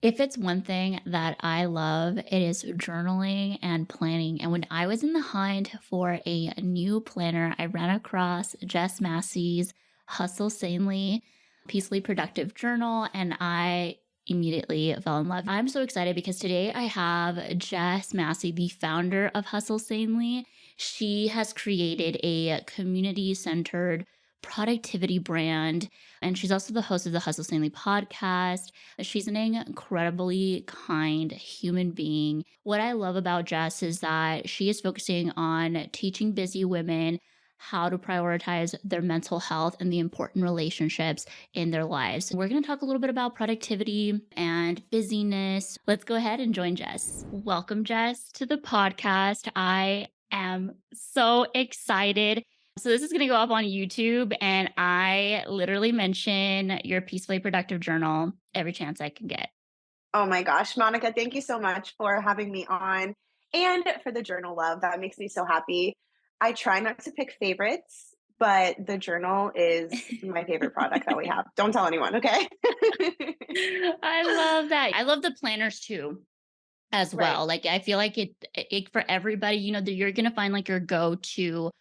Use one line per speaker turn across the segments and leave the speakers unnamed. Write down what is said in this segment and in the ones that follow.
If it's one thing that I love, it is journaling and planning. And when I was in the hunt for a new planner, I ran across Jess Massey's Hustle Sanely Peacefully Productive Journal, and I immediately fell in love. I'm so excited because today I have Jess Massey, the founder of Hustle Sanely. She has created a community centered productivity brand, and she's also the host of the Hustle Sanely podcast. She's an incredibly kind human being. What I love about Jess is that she is focusing on teaching busy women how to prioritize their mental health and the important relationships in their lives. We're going to talk a little bit about productivity and busyness. Let's go ahead and join Jess. Welcome, Jess, to the podcast. I am so excited. So this is going to go up on YouTube, and I literally mention your Peacefully Productive Journal every chance I can get.
Oh my gosh, Monica, thank you so much for having me on and for the journal love. That makes me so happy. I try not to pick favorites, but the journal is my favorite product that we have. Don't tell anyone, okay?
I love that. I love the planners too, as
Right.
well. Like I feel like it for everybody, that you're gonna find like your go-to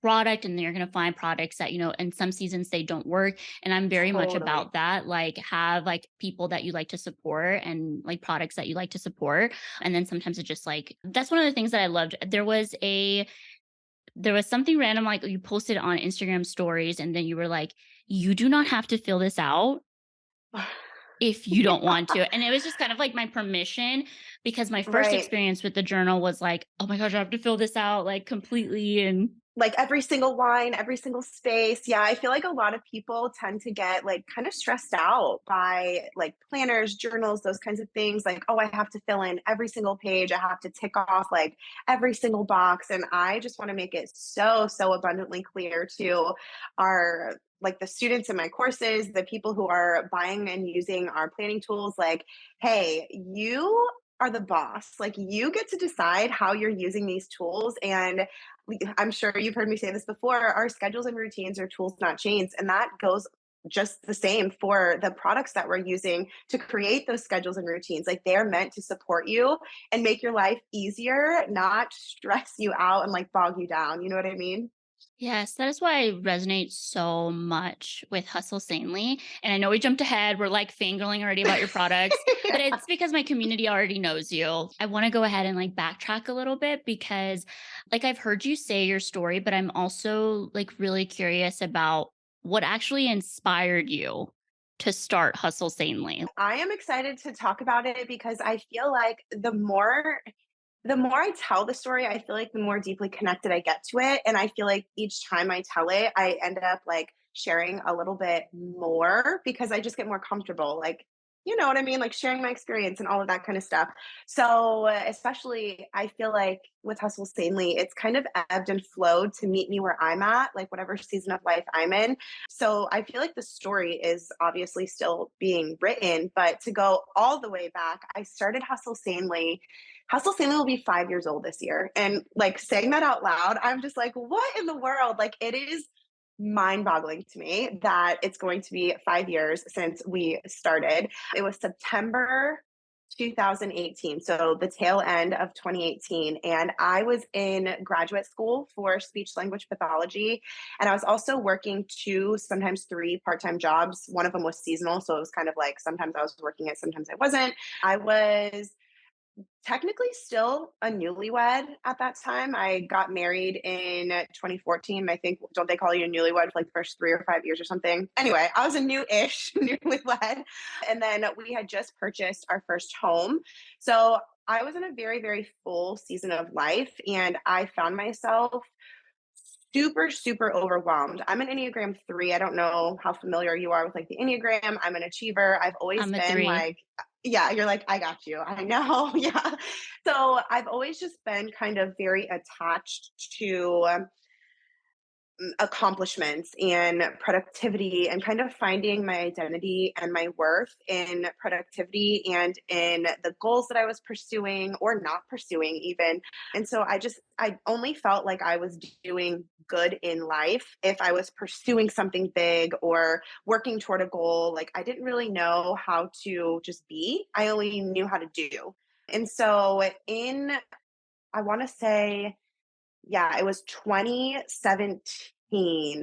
product, and then you're gonna find products that, in some seasons they don't work. And I'm very much
Totally.
about that. Like have like people that you like to support and like products that you like to support. And then sometimes it just like that's one of the things that I loved. There was something random like you posted on Instagram stories, and then you were like, you do not have to fill this out if you don't want to. And it was just kind of like my permission, because my first
Right.
experience with the journal was like, oh my gosh, I have to fill this out like completely. And
Like every single line, every single space. Yeah, I feel like a lot of people tend to get like kind of stressed out by like planners, journals, those kinds of things. Like, oh, I have to fill in every single page. I have to tick off like every single box. And I just want to make it so abundantly clear to our like the students in my courses, the people who are buying and using our planning tools, like, hey, you are the boss. Like, you get to decide how you're using these tools. And I'm sure you've heard me say this before, our schedules and routines are tools, not chains. And that goes just the same for the products that we're using to create those schedules and routines. Like they're meant to support you and make your life easier, not stress you out and like bog you down. You know what I mean?
yes, that is why I resonate so much with Hustle Sanely. And I know we jumped ahead. We're like fangirling already about your products, but it's because my community already knows you. I want to go ahead and like backtrack a little bit because like I've heard you say your story, but I'm also like really curious about what actually inspired you to start Hustle Sanely.
I am excited to talk about it because I feel like the more I tell the story, I feel like the more deeply connected I get to it. And I feel like each time I tell it, I end up like sharing a little bit more because I just get more comfortable. Like, you know what I mean? Like sharing my experience and all of that kind of stuff. So, especially, I feel like with Hustle Sanely, it's kind of ebbed and flowed to meet me where I'm at, like whatever season of life I'm in. So, I feel like the story is obviously still being written, but to go all the way back, I started Hustle Sanely will be 5 years old this year. And like saying that out loud, I'm just like, what in the world? Like it is mind boggling to me that it's going to be 5 years since we started. It was September 2018. So the tail end of 2018. And I was in graduate school for speech language pathology. And I was also working two, sometimes three part-time jobs. One of them was seasonal. So it was kind of like sometimes I was working it, sometimes I wasn't. I was technically still a newlywed at that time. I got married in 2014. I think, don't they call you a newlywed for like the first 3 or 5 years or something? Anyway, I was a new-ish newlywed. And then we had just purchased our first home. So I was in a very full season of life and I found myself super overwhelmed. I'm an Enneagram 3. I don't know how familiar you are with like the Enneagram. I'm an achiever. I've always
I'm a
been
three.
like, yeah, you're like, I got you. I know. Yeah. So I've always just been kind of very attached to accomplishments and productivity and kind of finding my identity and my worth in productivity and in the goals that I was pursuing or not pursuing even. And so I only felt like I was doing good in life if I was pursuing something big or working toward a goal. Like I didn't really know how to just be. I only knew how to do. And so I want to say yeah, it was 2017.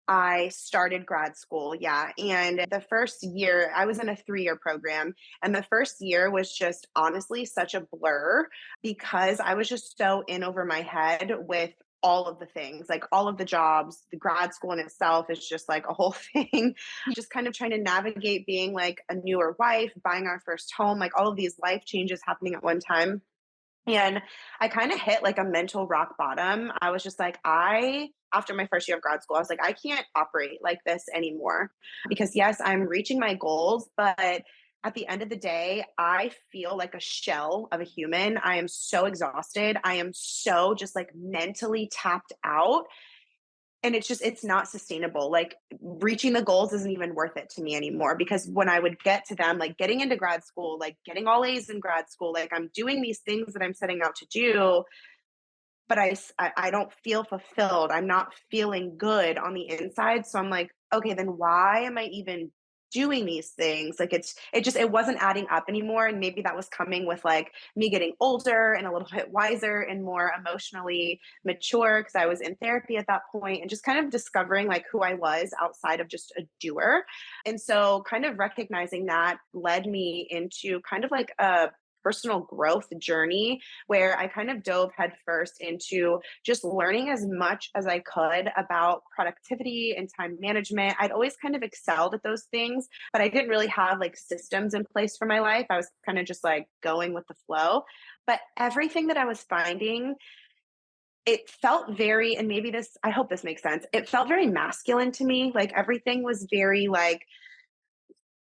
I started grad school. Yeah. And the first year, I was in a 3-year program. And the first year was just honestly such a blur because I was just so in over my head with all of the things, like all of the jobs. The grad school in itself is just like a whole thing. Just kind of trying to navigate being like a newer wife, buying our first home, like all of these life changes happening at one time. And I kind of hit like a mental rock bottom. I was just like, after my first year of grad school, I was like, I can't operate like this anymore because, yes, I'm reaching my goals, but at the end of the day, I feel like a shell of a human. I am so exhausted. I am so just like mentally tapped out and it's not sustainable. Like reaching the goals isn't even worth it to me anymore because when I would get to them, like getting into grad school, like getting all A's in grad school, like I'm doing these things that I'm setting out to do, but I don't feel fulfilled. I'm not feeling good on the inside. So I'm like, okay, then why am I even doing these things? Like it wasn't adding up anymore. And maybe that was coming with like me getting older and a little bit wiser and more emotionally mature because I was in therapy at that point and just kind of discovering like who I was outside of just a doer. And so kind of recognizing that led me into kind of like a personal growth journey where I kind of dove headfirst into just learning as much as I could about productivity and time management. I'd always kind of excelled at those things, but I didn't really have like systems in place for my life. I was kind of just like going with the flow. But everything that I was finding, it felt very, and maybe this, I hope this makes sense. It felt very masculine to me. Like everything was very like,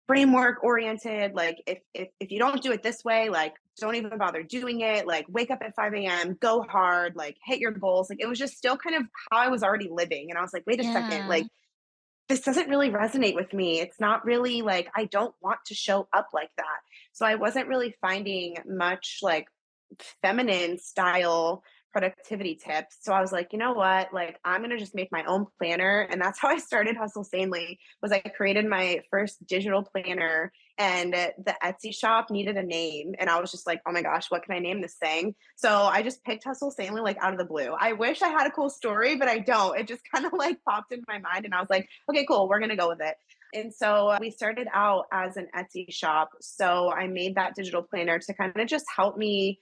framework oriented, like if you don't do it this way, like don't even bother doing it, like wake up at 5 a.m., go hard, like hit your goals. Like it was just still kind of how I was already living, and I was like, wait a second,
Yeah.
like this doesn't really resonate with me. It's not really like I don't want to show up like that. So I wasn't really finding much like feminine style productivity tips. So I was like, you know what? Like I'm going to just make my own planner, and that's how I started Hustle Sanely. Was I created my first digital planner, and the Etsy shop needed a name, and I was just like, oh my gosh, what can I name this thing? So I just picked Hustle Sanely like out of the blue. I wish I had a cool story, but I don't. It just kind of like popped in my mind, and I was like, okay, cool, we're going to go with it. And so we started out as an Etsy shop. So I made that digital planner to kind of just help me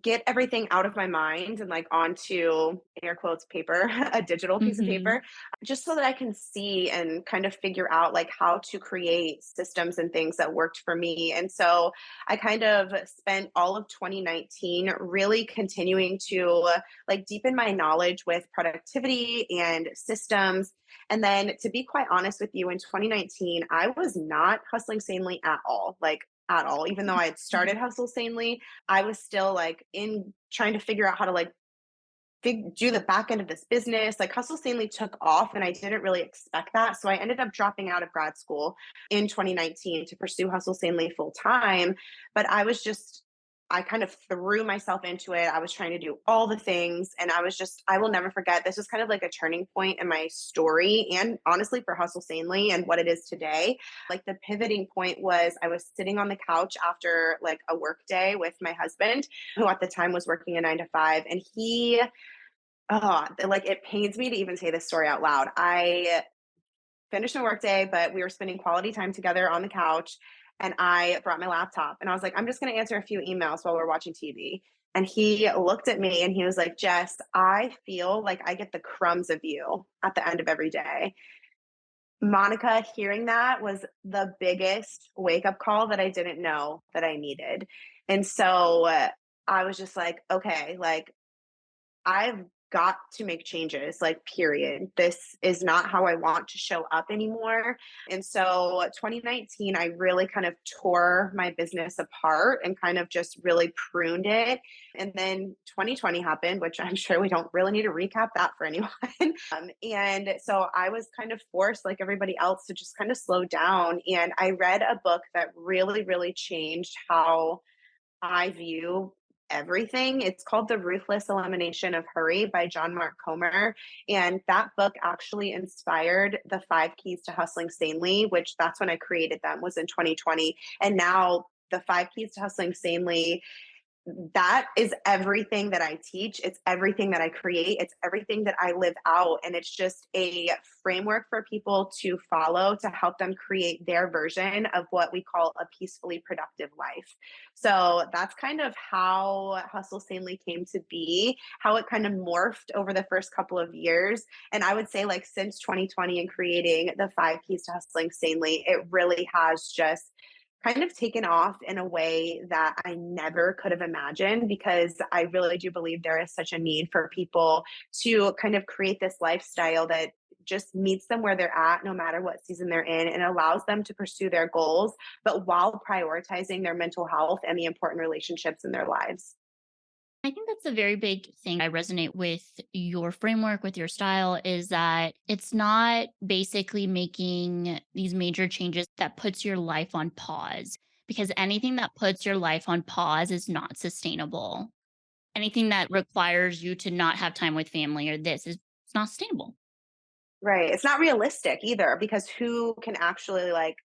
get everything out of my mind and like onto air quotes paper, a digital piece of
Mhm.
paper, just so that I can see and kind of figure out like how to create systems and things that worked for me. And so I kind of spent all of 2019 really continuing to like deepen my knowledge with productivity and systems. And then to be quite honest with you, in 2019, I was not hustling sanely at all. Like at all. Even though I had started Hustle Sanely, I was still like in trying to figure out how to like do the back end of this business. Like Hustle Sanely took off and I didn't really expect that. So I ended up dropping out of grad school in 2019 to pursue Hustle Sanely full time. But I kind of threw myself into it. I was trying to do all the things. And I will never forget. This was kind of like a turning point in my story and honestly for Hustle Sanely and what it is today. Like the pivoting point was I was sitting on the couch after like a work day with my husband, who at the time was working a 9 to 5. And like it pains me to even say this story out loud. I finished my workday, but we were spending quality time together on the couch. And I brought my laptop and I was like, I'm just going to answer a few emails while we're watching TV. And he looked at me and he was like, Jess, I feel like I get the crumbs of you at the end of every day. Monica, hearing that was the biggest wake up call that I didn't know that I needed. And so I was just like, okay, like I've got to make changes, like, period. This is not how I want to show up anymore. And so 2019, I really kind of tore my business apart and kind of just really pruned it. And then 2020 happened, which I'm sure we don't really need to recap that for anyone. And so I was kind of forced, like everybody else, to just kind of slow down. And I read a book that really, really changed how I view everything. It's called The Ruthless Elimination of Hurry by John Mark Comer. And that book actually inspired the 5 keys to hustling sanely, which that's when I created them, was in 2020. And now the 5 keys to hustling sanely, that is everything that I teach. It's everything that I create. It's everything that I live out. And it's just a framework for people to follow to help them create their version of what we call a peacefully productive life. So that's kind of how Hustle Sanely came to be, how it kind of morphed over the first couple of years. And I would say, like, since 2020 and creating the 5 keys to hustling sanely, it really has just kind of taken off in a way that I never could have imagined, because I really do believe there is such a need for people to kind of create this lifestyle that just meets them where they're at, no matter what season they're in, and allows them to pursue their goals, but while prioritizing their mental health and the important relationships in their lives.
I think that's a very big thing I resonate with your framework, with your style, is that it's not basically making these major changes that puts your life on pause, because anything that puts your life on pause is not sustainable. Anything that requires you to not have time with family or this is it's not sustainable.
Right. It's not realistic either, because who can actually, like,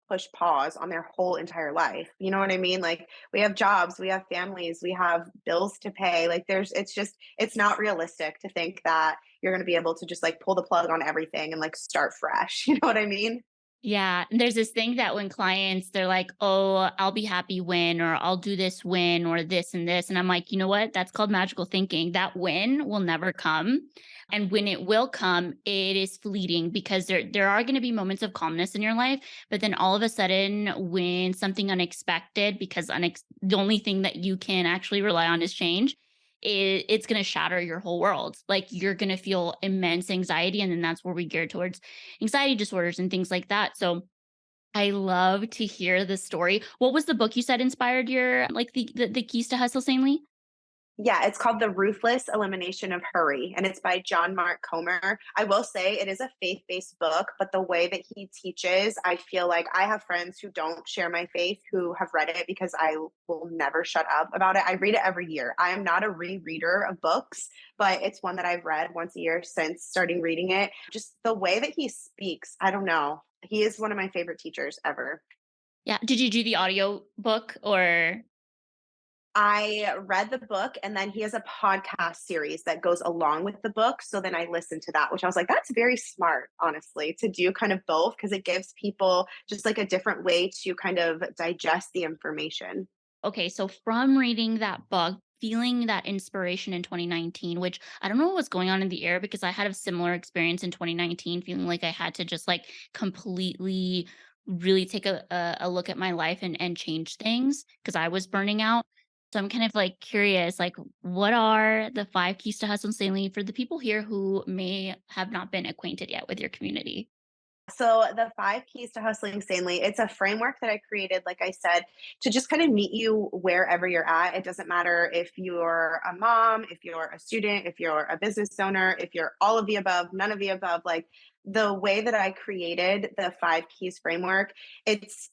push pause on their whole entire life? You know what I mean? Like, we have jobs, we have families, we have bills to pay. Like, it's just, it's not realistic to think that you're going to be able to just, like, pull the plug on everything and, like, start fresh. You know what I mean?
Yeah, and there's this thing that when clients, they're like, "Oh, I'll be happy when," or "I'll do this when," or this and this, and I'm like, "You know what? That's called magical thinking. That win will never come, and when it will come, it is fleeting, because there are gonna be moments of calmness in your life, but then all of a sudden, when something unexpected, because the only thing that you can actually rely on is change, it's gonna shatter your whole world. Like, you're gonna feel immense anxiety, and then that's where we gear towards anxiety disorders and things like that. So I love to hear the story. What was the book you said inspired your, like, the keys to hustle sanely?
Yeah, it's called The Ruthless Elimination of Hurry, and it's by John Mark Comer. I will say it is a faith-based book, but the way that he teaches, I feel like I have friends who don't share my faith who have read it, because I will never shut up about it. I read it every year. I am not a rereader of books, but it's one that I've read once a year since starting reading it. Just the way that he speaks, I don't know. He is one of my favorite teachers ever.
Yeah. Did you do the audio book or
I read the book, and then he has a podcast series that goes along with the book. So then I listened to that, which I was like, that's very smart, honestly, to do kind of both, because it gives people just like a different way to kind of digest the information.
okay, so from reading that book, feeling that inspiration in 2019, which I don't know what was going on in the air, because I had a similar experience in 2019, feeling like I had to just like completely really take a look at my life and change things because I was burning out. So I'm kind of like curious, like, what are the 5 keys to hustle insanely for the people here who may have not been acquainted yet with your community?
So the 5 keys to hustling sanely, it's a framework that I created, like I said, to just kind of meet you wherever you're at. It doesn't matter if you're a mom, if you're a student, if you're a business owner, if you're all of the above, none of the above. Like, the way that I created the 5 keys framework, it's,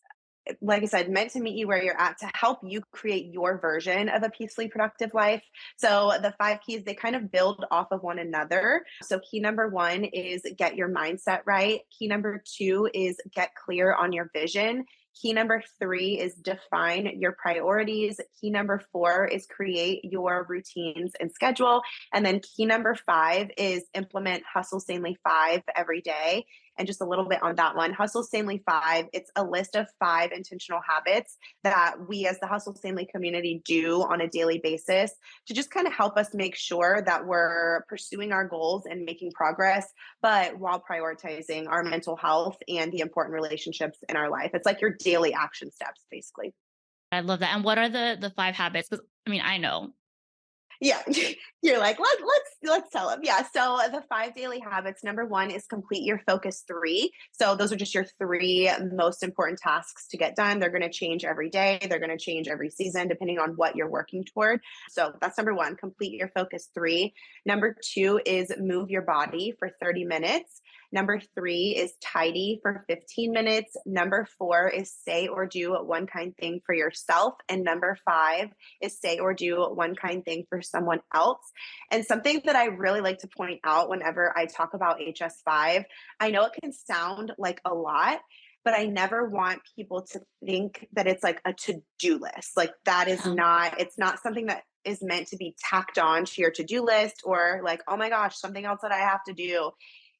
like I said, meant to meet you where you're at, to help you create your version of a peacefully productive life. So the 5 keys, they kind of build off of one another. So key number one is get your mindset right. Key number two is get clear on your vision. Key number three is define your priorities. Key number four is create your routines and schedule. And then key number five is implement Hustle Sanely 5 every day. And just a little bit on that one, Hustle Sanely 5, it's a list of 5 intentional habits that we as the Hustle Sanely community do on a daily basis to just kind of help us make sure that we're pursuing our goals and making progress, but while prioritizing our mental health and the important relationships in our life. It's like your daily action steps, basically.
I love that. And what are the 5 habits? Because I mean, I know.
Yeah. You're like, let's tell them. Yeah. So the 5 daily habits, number one is complete your focus three. So those are just your three most important tasks to get done. They're going to change every day. They're going to change every season, depending on what you're working toward. So that's number one, complete your focus three. Number two is move your body for 30 minutes. Number three is tidy for 15 minutes. Number four is say or do one kind thing for yourself. And number five is say or do one kind thing for someone else. And something that I really like to point out whenever I talk about HS5, I know it can sound like a lot, but I never want people to think that it's like a to-do list. Like that is
Yeah.
not, it's not something that is meant to be tacked on to your to-do list or like, oh my gosh, something else that I have to do.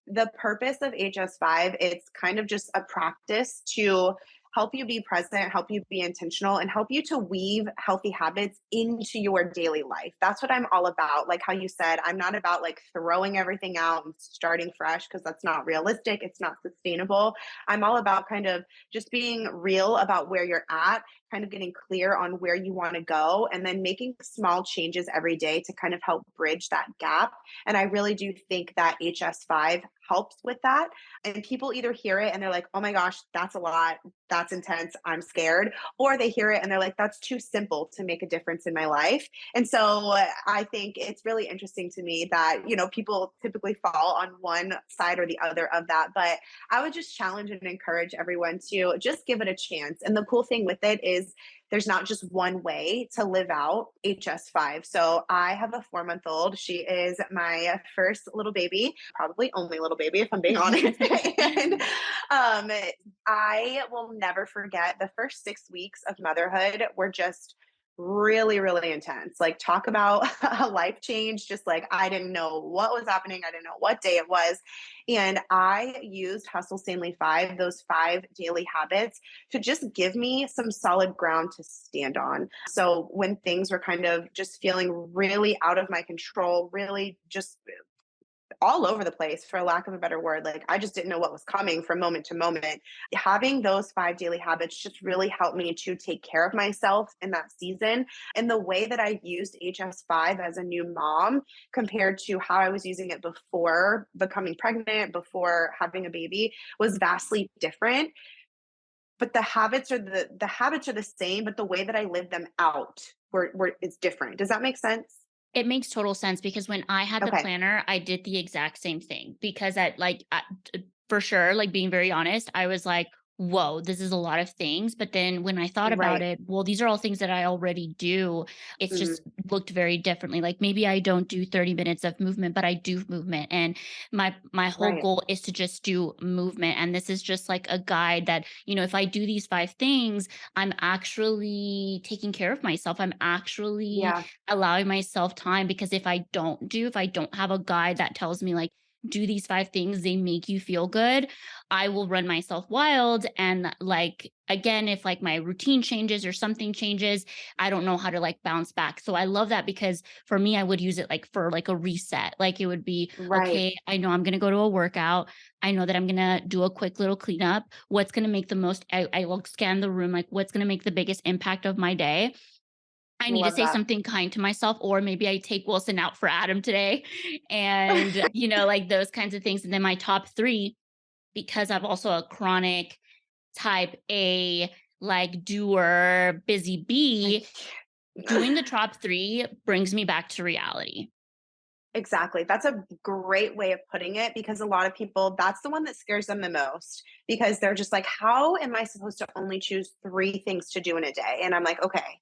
The purpose of HS5, it's kind of just a practice to help you be present, help you be intentional, and help you to weave healthy habits into your daily life. That's what I'm all about. Like how you said, I'm not about like throwing everything out and starting fresh because that's not realistic. It's not sustainable. I'm all about kind of just being real about where you're at, kind of getting clear on where you want to go, and then making small changes every day to kind of help bridge that gap. And I really do think that HS5 helps with that. And people either hear it and they're like, oh my gosh, that's a lot. That's intense. I'm scared. Or they hear it and they're like, that's too simple to make a difference in my life. And so I think it's really interesting to me that, you know, people typically fall on one side or the other of that. But I would just challenge and encourage everyone to just give it a chance. And the cool thing with it is there's not just one way to live out HS5. So I have a 4 month old. She is my first little baby, probably only little baby, if I'm being honest. And I will never forget the first 6 weeks of motherhood were just really, really intense. Like, talk about a life change. Just like, I didn't know what was happening. I didn't know what day it was. And I used Hustle Sanely 5, those 5 daily habits, to just give me some solid ground to stand on. So when things were kind of just feeling really out of my control, really just all over the place, for lack of a better word, like I just didn't know what was coming from moment to moment. Having those 5 daily habits just really helped me to take care of myself in that season. And the way that I used HS5 as a new mom compared to how I was using it before becoming pregnant, before having a baby, was vastly different. But the habits are the same, but the way that I live them out were is different. Does that make sense?
It makes total sense because when I had the
Okay.
planner, I did the exact same thing because for sure, like being very honest, I was like, whoa, this is a lot of things. But then when I thought about
Right.
it, well, these are all things that I already do. It's
Mhm.
just looked very differently. Like maybe I don't do 30 minutes of movement, but I do movement. And my whole
Right.
goal is to just do movement. And this is just like a guide that, if I do these 5 things, I'm actually taking care of myself. I'm actually
Yeah.
allowing myself time because if I don't have a guide that tells me like do these 5 things, they make you feel good, I will run myself wild. And like again, if like my routine changes or something changes, I don't know how to like bounce back. So I love that because for me, I would use it like for like a reset. Like it would be,
Right.
okay, I know I'm gonna go to a workout. I know that I'm gonna do a quick little cleanup. What's gonna make the most I will scan the room, like what's gonna make the biggest impact of my day. I need to
Love
say
that.
something kind to myself, or maybe I take Wilson out for Adam today. And, like those kinds of things. And then my top three, because I'm also a chronic type A, like doer, busy
I
bee, doing the top three brings me back to reality.
Exactly. That's a great way of putting it because a lot of people, that's the one that scares them the most because they're just like, how am I supposed to only choose 3 things to do in a day? And I'm like, okay,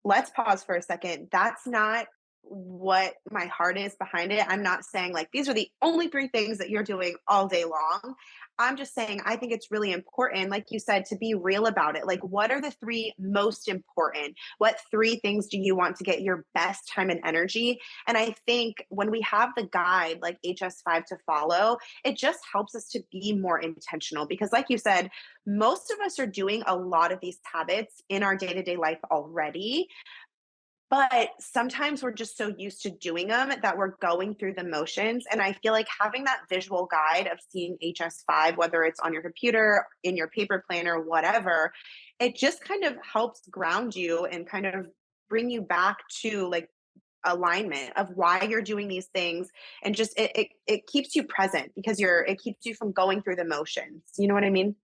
let's pause for a second. That's not what my heart is behind it. I'm not saying like these are the only 3 things that you're doing all day long. I'm just saying I think it's really important, like you said, to be real about it. Like, what are the 3 most important? What 3 things do you want to get your best time and energy? And I think when we have the guide like HS5 to follow, it just helps us to be more intentional because, like you said, most of us are doing a lot of these habits in our day to day life already. But sometimes we're just so used to doing them that we're going through the motions. And I feel like having that visual guide of seeing HS5, whether it's on your computer, in your paper planner, whatever, it just kind of helps ground you and kind of bring you back to like alignment of why you're doing these things, and just it keeps you present because it keeps you from going through the motions. You know what I mean?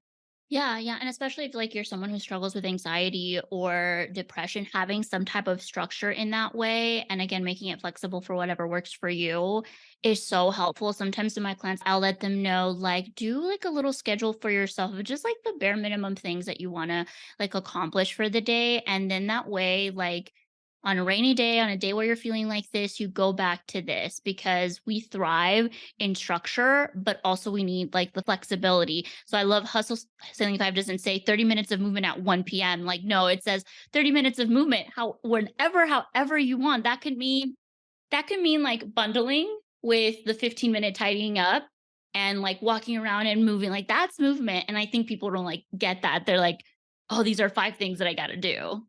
Yeah, yeah, and especially if, like, you're someone who struggles with anxiety or depression, having some type of structure in that way, and again, making it flexible for whatever works for you is so helpful. Sometimes in my clients, I'll let them know, like, do, like, a little schedule for yourself of just, like, the bare minimum things that you wanna, like, accomplish for the day, and then that way, like, on a rainy day, on a day where you're feeling like this, you go back to this because we thrive in structure, but also we need like the flexibility. So I love Hustle Sailing 5 doesn't say 30 minutes of movement at 1 p.m. Like, no, it says 30 minutes of movement, however you want. That could mean like bundling with the 15-minute tidying up and like walking around and moving. Like that's movement. And I think people don't like get that. They're like, oh, these are 5 things that I gotta do.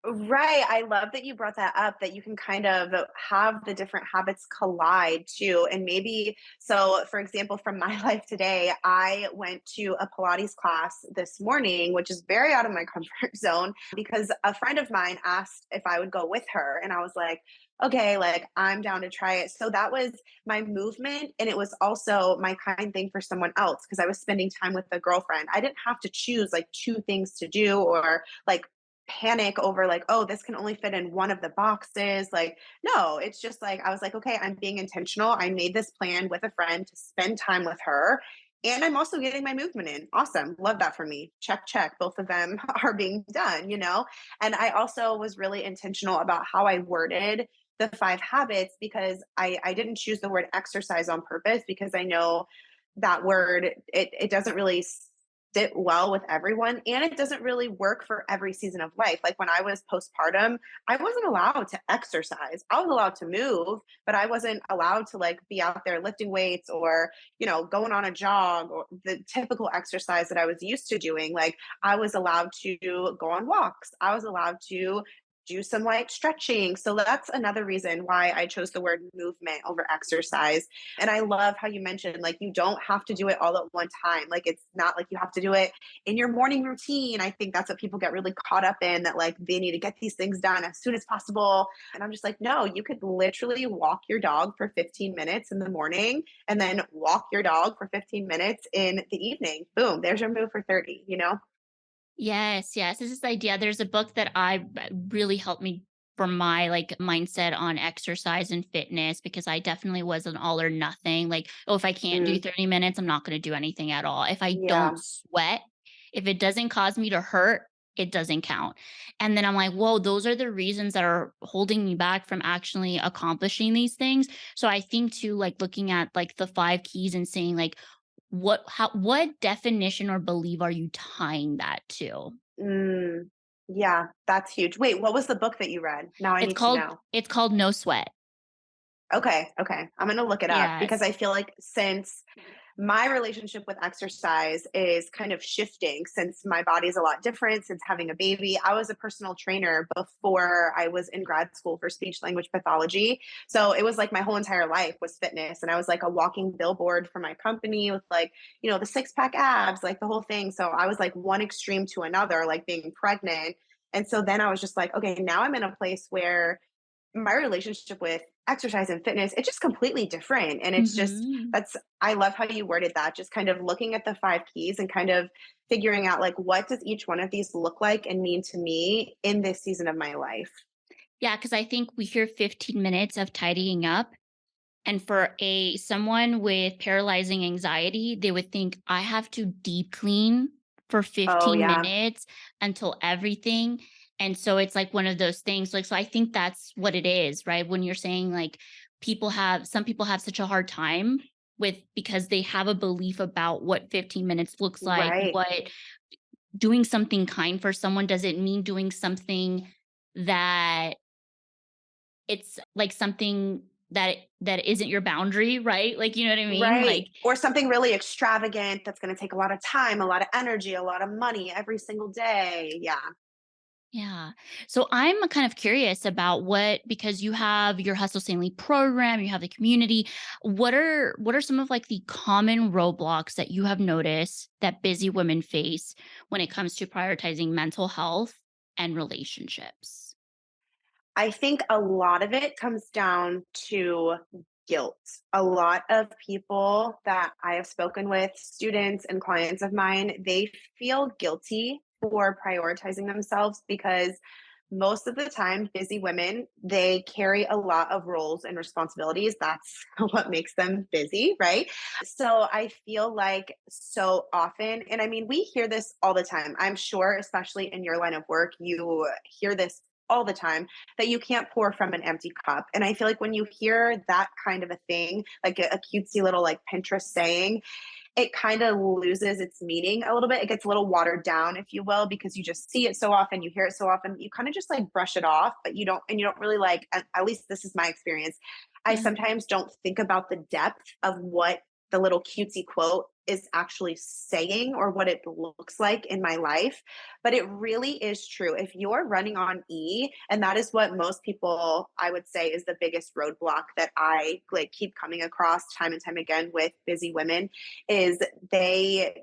Right. I love that you brought that up, that you can kind of have the different habits collide too. And maybe, so for example, from my life today, I went to a Pilates class this morning, which is very out of my comfort zone because a friend of mine asked if I would go with her. And I was like, okay, like I'm down to try it. So that was my movement. And it was also my kind thing for someone else because I was spending time with a girlfriend. I didn't have to choose like two things to do or like panic over like, oh, this can only fit in one of the boxes. Like, no, it's just like I was like, okay, I'm being intentional. I made this plan with a friend to spend time with her. And I'm also getting my movement in. Awesome. Love that for me. Check, check. Both of them are being done, you know? And I also was really intentional about how I worded the 5 habits because I didn't choose the word exercise on purpose because I know that word, it doesn't really sit well with everyone and it doesn't really work for every season of life. Like when I was postpartum, I wasn't allowed to exercise. I was allowed to move, but I wasn't allowed to like be out there lifting weights or, going on a jog or the typical exercise that I was used to doing. Like I was allowed to go on walks. I was allowed to do some light stretching. So that's another reason why I chose the word movement over exercise. And I love how you mentioned like you don't have to do it all at one time. Like it's not like you have to do it in your morning routine. I think that's what people get really caught up in, that like they need to get these things done as soon as possible. And I'm just like, no, you could literally walk your dog for 15 minutes in the morning and then walk your dog for 15 minutes in the evening. Boom, there's your move for 30, you know?
Yes, yes. It's this idea. There's a book that I really helped me for my like mindset on exercise and fitness because I definitely was an all or nothing. Like, oh, if I can't do
Mm,
30 minutes, I'm not going to do anything at all. If I don't
yeah.
sweat, if it doesn't cause me to hurt, it doesn't count. And then I'm like, whoa, those are the reasons that are holding me back from actually accomplishing these things. So I think too, like looking at like the 5 keys and saying like, what definition or belief are you tying that to?
Mm, yeah, that's huge. Wait, what was the book that you read? Now I
It's
need to
called
know.
it's called No Sweat.
Okay, okay. I'm gonna look it up because
Yes.
I feel like since my relationship with exercise is kind of shifting since my body's a lot different since having a baby. I was a personal trainer before I was in grad school for speech language pathology. So it was like my whole entire life was fitness. And I was like a walking billboard for my company with like, the 6 pack abs, like the whole thing. So I was like one extreme to another, like being pregnant. And so then I was just like, okay, now I'm in a place where my relationship with exercise and fitness, it's just completely different. And it's just,
Mhm.
I love how you worded that, just kind of looking at the 5 keys and kind of figuring out like, what does each one of these look like and mean to me in this season of my life?
Yeah, because I think we hear 15 minutes of tidying up, and for a someone with paralyzing anxiety, they would think, "I have to deep clean for
Oh,
15
yeah.
minutes until everything," and so it's like one of those things, like, so I think that's what it is, right? When you're saying, like, some people have such a hard time with because they have a belief about what 15 minutes looks like,
Right.
what doing something kind for someone doesn't mean doing something that it's like something that isn't your boundary, right? Like, you know what I mean? Like,
Right. Or something really extravagant that's going to take a lot of time, a lot of energy, a lot of money every single day. Yeah.
yeah. So I'm kind of curious about because you have your Hustle Sanely program, you have the community. What are some of like the common roadblocks that you have noticed that busy women face when it comes to prioritizing mental health and relationships?
I think a lot of it comes down to guilt. A lot of people that I have spoken with, students and clients of mine, they feel guilty for prioritizing themselves because most of the time, busy women, they carry a lot of roles and responsibilities. That's what makes them busy, right? So I feel like so often, and I mean, we hear this all the time. I'm sure, especially in your line of work, you hear this all the time that you can't pour from an empty cup. And I feel like when you hear that kind of a thing, like a cutesy little like Pinterest saying, it kind of loses its meaning a little bit. It gets a little watered down, if you will, because you just see it so often, you hear it so often, you kind of just like brush it off, but you don't really like, at least this is my experience. I
Yeah.
sometimes don't think about the depth of what the little cutesy quote is actually saying or what it looks like in my life. But it really is true. If you're running on E, and that is what most people, I would say, is the biggest roadblock that I like keep coming across time and time again with busy women, is they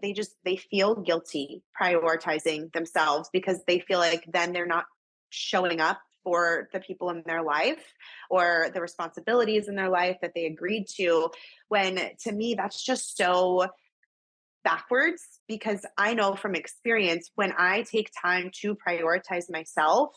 feel guilty prioritizing themselves because they feel like then they're not showing up for the people in their life or the responsibilities in their life that they agreed to, when to me that's just so backwards, because I know from experience when I take time to prioritize myself,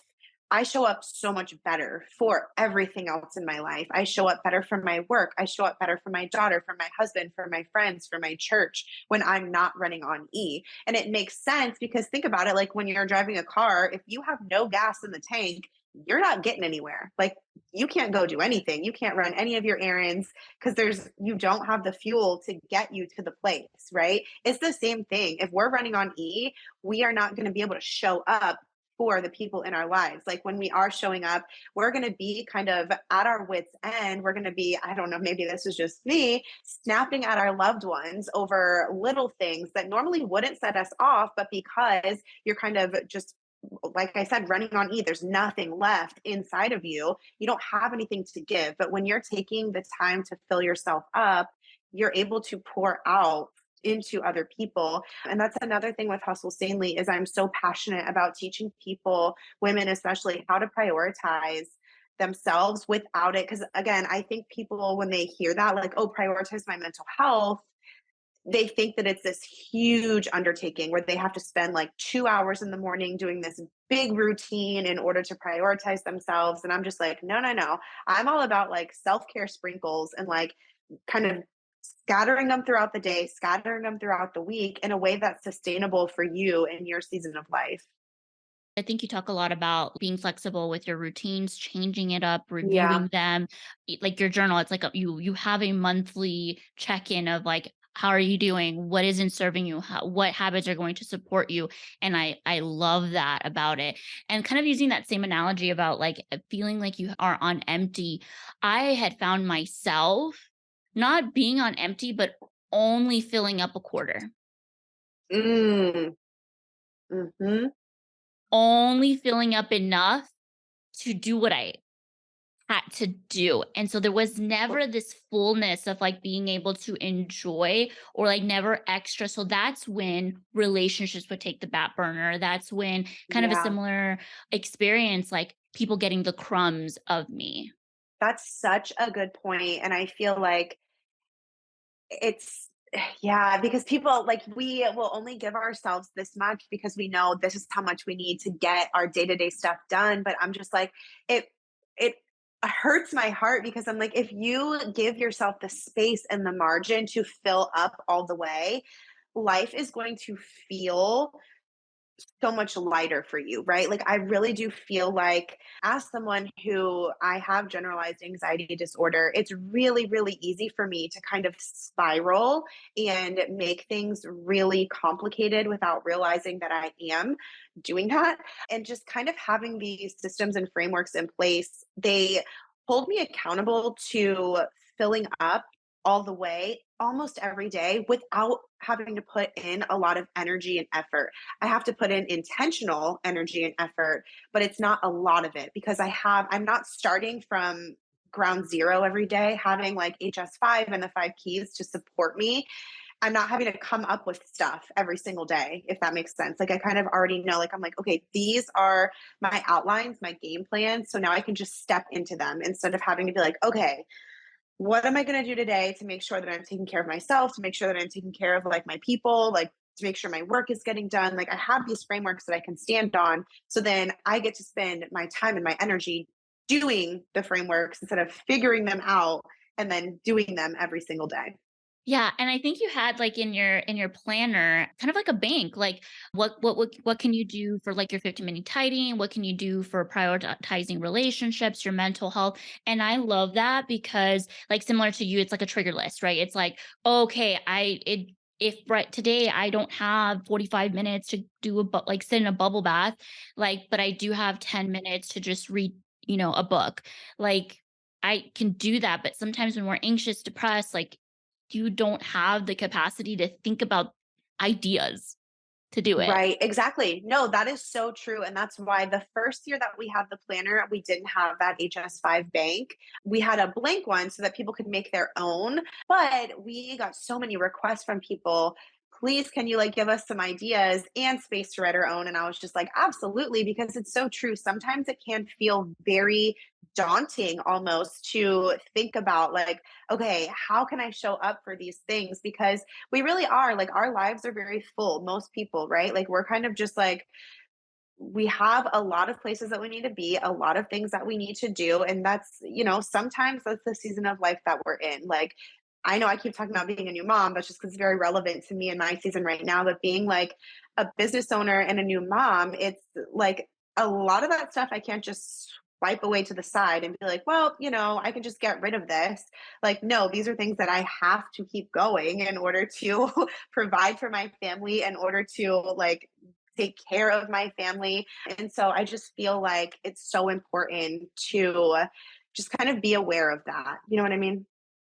I show up so much better for everything else in my life. I show up better for my work. I show up better for my daughter, for my husband, for my friends, for my church when I'm not running on E. And it makes sense because think about it, like when you're driving a car, if you have no gas in the tank, you're not getting anywhere. Like you can't go do anything. You can't run any of your errands because you don't have the fuel to get you to the place, right? It's the same thing. If we're running on E, we are not going to be able to show up for the people in our lives. Like when we are showing up, we're going to be kind of at our wits' end. We're going to be, I don't know, maybe this is just me, snapping at our loved ones over little things that normally wouldn't set us off, but because you're kind of just, like I said, running on E, there's nothing left inside of you. You don't have anything to give. But when you're taking the time to fill yourself up, you're able to pour out into other people. And that's another thing with Hustle Sanely is I'm so passionate about teaching people, women especially, how to prioritize themselves without it. Because again, I think people when they hear that, like, oh, prioritize my mental health, they think that it's this huge undertaking where they have to spend like 2 hours in the morning doing this big routine in order to prioritize themselves. And I'm just like, no, no, no. I'm all about like self care sprinkles and like kind of scattering them throughout the day, scattering them throughout the week in a way that's sustainable for you in your season of life.
I think you talk a lot about being flexible with your routines, changing it up,
Yeah.
reviewing them. Like your journal, it's like you have a monthly check-in of like how are you doing? What isn't serving you? What habits are going to support you? And I love that about it. And kind of using that same analogy about like feeling like you are on empty. I had found myself not being on empty, but only filling up a quarter.
Mm. Hmm.
Only filling up enough to do what I had to do. And so there was never this fullness of like being able to enjoy or like never extra. So that's when relationships would take the back burner. That's when kind of a
Yeah.
similar experience, like people getting the crumbs of me.
That's such a good point. And I feel like it's yeah, because people like we will only give ourselves this much because we know this is how much we need to get our day-to-day stuff done. But I'm just like, it hurts my heart because I'm like, if you give yourself the space and the margin to fill up all the way, life is going to feel so much lighter for you, right? Like I really do feel like as someone who I have generalized anxiety disorder, it's really, really easy for me to kind of spiral and make things really complicated without realizing that I am doing that. And just kind of having these systems and frameworks in place, they hold me accountable to filling up all the way almost every day without having to put in a lot of energy and effort. I have to put in intentional energy and effort, but it's not a lot of it because I'm not starting from ground zero every day, having like HS5 and the five keys to support me. I'm not having to come up with stuff every single day, if that makes sense. Like I kind of already know, like I'm like, okay, these are my outlines, my game plans. So now I can just step into them instead of having to be like, okay, what am I going to do today to make sure that I'm taking care of myself, to make sure that I'm taking care of like my people, like to make sure my work is getting done. Like I have these frameworks that I can stand on. So then I get to spend my time and my energy doing the frameworks instead of figuring them out and then doing them every single day.
Yeah, and I think you had like in your planner kind of like a bank. Like what can you do for like your 15-minute tidying? What can you do for prioritizing relationships, your mental health? And I love that because like similar to you, it's like a trigger list, right? It's like, okay, if right today I don't have 45 minutes to do like sit in a bubble bath, like, but I do have 10 minutes to just read, a book. Like I can do that, but sometimes when we're anxious, depressed, like you don't have the capacity to think about ideas to do it.
Right, exactly. No, that is so true. And that's why the first year that we had the planner, we didn't have that HS5 bank. We had a blank one so that people could make their own. But we got so many requests from people. Please, can you like give us some ideas and space to write our own? And I was just like, absolutely, because it's so true. Sometimes it can feel very daunting almost to think about, like, okay, how can I show up for these things? Because we really are like our lives are very full, most people, right? Like we're kind of just like we have a lot of places that we need to be, a lot of things that we need to do, and that's, sometimes that's the season of life that we're in. Like I know I keep talking about being a new mom, that's just because it's very relevant to me in my season right now, but being like a business owner and a new mom, it's like a lot of that stuff I can't just wipe away to the side and be like, well, I can just get rid of this. Like, no, these are things that I have to keep going in order to provide for my family, in order to like take care of my family. And so I just feel like it's so important to just kind of be aware of that. You know what I mean?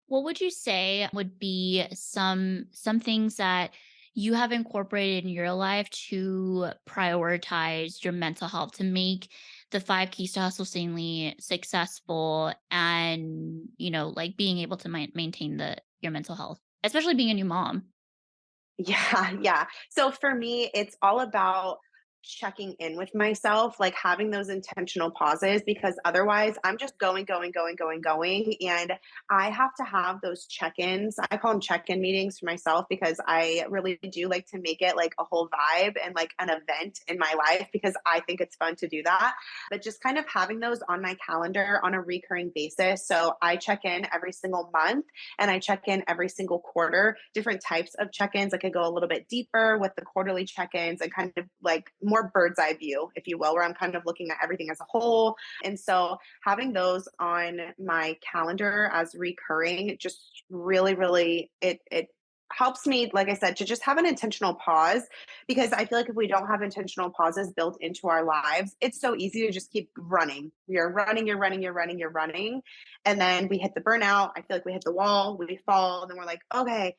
What would you say would be some things that you have incorporated in your life to prioritize your mental health to make the 5 keys to hustle sanely successful and, like being able to maintain your mental health, especially being a new mom?
Yeah, yeah. So for me, it's all about checking in with myself, like having those intentional pauses, because otherwise I'm just going, going, going, going, going. And I have to have those check ins. I call them check in meetings for myself because I really do like to make it like a whole vibe and like an event in my life because I think it's fun to do that. But just kind of having those on my calendar on a recurring basis. So I check in every single month and I check in every single quarter, different types of check ins. I could go a little bit deeper with the quarterly check ins and kind of like more bird's eye view, if you will, where I'm kind of looking at everything as a whole. And so having those on my calendar as recurring just really, really, it helps me, like I said, to just have an intentional pause, because I feel like if we don't have intentional pauses built into our lives, it's so easy to just keep running. You're running, you're running, you're running, you're running. And then we hit the burnout. I feel like we hit the wall, we fall, and then we're like, okay,